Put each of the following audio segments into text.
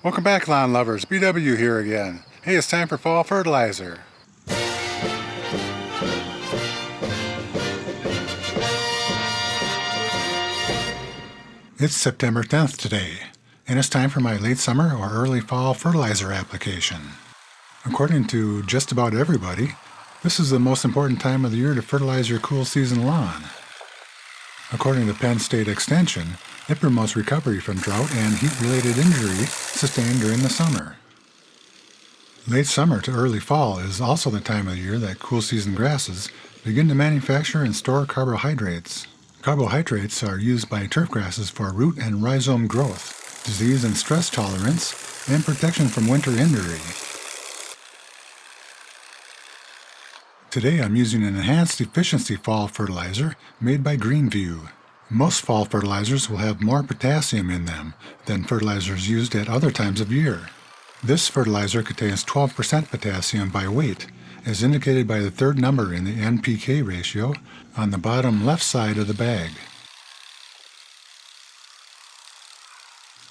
Welcome back, lawn lovers. BW here again. Hey, it's time for fall fertilizer. It's September 10th today, and it's time for my late summer or early fall fertilizer application. According to just about everybody, this is the most important time of the year to fertilize your cool season lawn. According to Penn State Extension, it promotes recovery from drought and heat-related injury sustained during the summer. Late summer to early fall is also the time of the year that cool season grasses begin to manufacture and store carbohydrates. Carbohydrates are used by turf grasses for root and rhizome growth, disease and stress tolerance, and protection from winter injury. Today I'm using an enhanced efficiency fall fertilizer made by Greenview. Most fall fertilizers will have more potassium in them than fertilizers used at other times of year. This fertilizer contains 12% potassium by weight, as indicated by the third number in the NPK ratio on the bottom left side of the bag.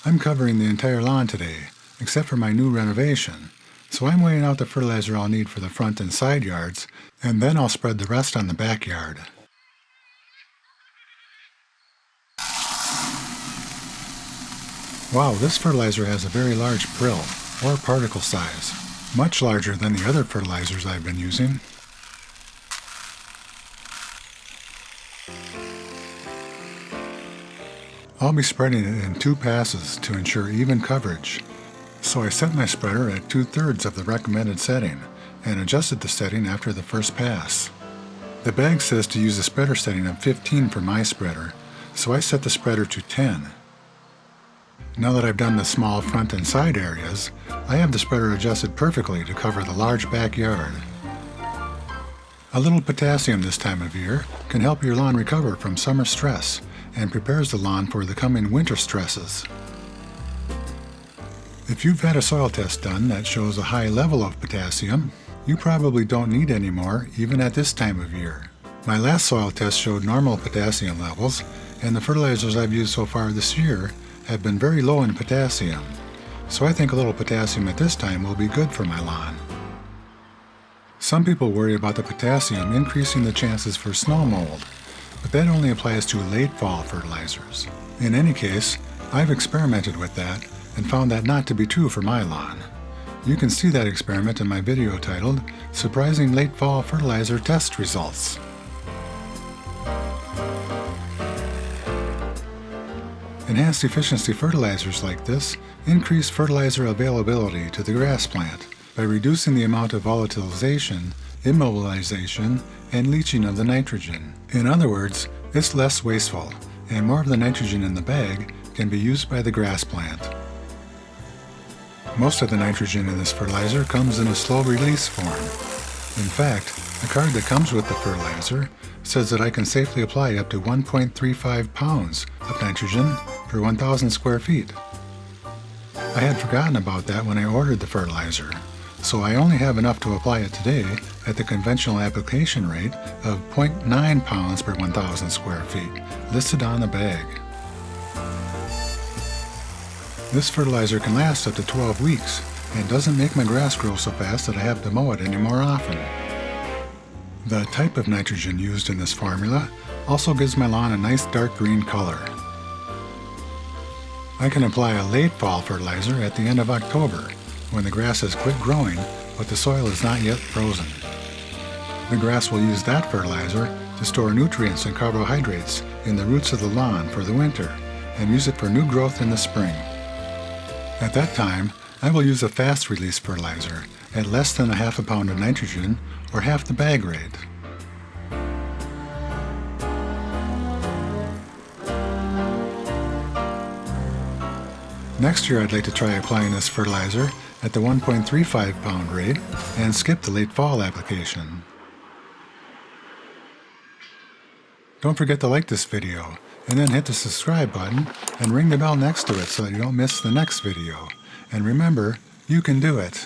I'm covering the entire lawn today, except for my new renovation, so I'm weighing out the fertilizer I'll need for the front and side yards, and then I'll spread the rest on the backyard. Wow, this fertilizer has a very large prill, or particle size, much larger than the other fertilizers I've been using. I'll be spreading it in 2 passes to ensure even coverage. So I set my spreader at 2/3 of the recommended setting and adjusted the setting after the first pass. The bag says to use a spreader setting of 15 for my spreader, so I set the spreader to 10. Now that I've done the small front and side areas, I have the spreader adjusted perfectly to cover the large backyard. A little potassium this time of year can help your lawn recover from summer stress and prepares the lawn for the coming winter stresses. If you've had a soil test done that shows a high level of potassium, you probably don't need any more even at this time of year. My last soil test showed normal potassium levels, and the fertilizers I've used so far this year have been very low in potassium, so I think a little potassium at this time will be good for my lawn. Some people worry about the potassium increasing the chances for snow mold, but that only applies to late fall fertilizers. In any case, I've experimented with that and found that not to be true for my lawn. You can see that experiment in my video titled Surprising Late Fall Fertilizer Test Results. Enhanced efficiency fertilizers like this increase fertilizer availability to the grass plant by reducing the amount of volatilization, immobilization, and leaching of the nitrogen. In other words, it's less wasteful, and more of the nitrogen in the bag can be used by the grass plant. Most of the nitrogen in this fertilizer comes in a slow-release form. In fact, the card that comes with the fertilizer says that I can safely apply up to 1.35 pounds of nitrogen per 1,000 square feet. I had forgotten about that when I ordered the fertilizer, so I only have enough to apply it today at the conventional application rate of 0.9 pounds per 1,000 square feet, listed on the bag. This fertilizer can last up to 12 weeks and doesn't make my grass grow so fast that I have to mow it any more often. The type of nitrogen used in this formula also gives my lawn a nice dark green color. I can apply a late fall fertilizer at the end of October, when the grass has quit growing but the soil is not yet frozen. The grass will use that fertilizer to store nutrients and carbohydrates in the roots of the lawn for the winter and use it for new growth in the spring. At that time, I will use a fast-release fertilizer at less than 1/2 pound of nitrogen or half the bag rate. Next year I'd like to try applying this fertilizer at the 1.35 pound rate and skip the late fall application. Don't forget to like this video, and then hit the subscribe button and ring the bell next to it so that you don't miss the next video. And remember, you can do it.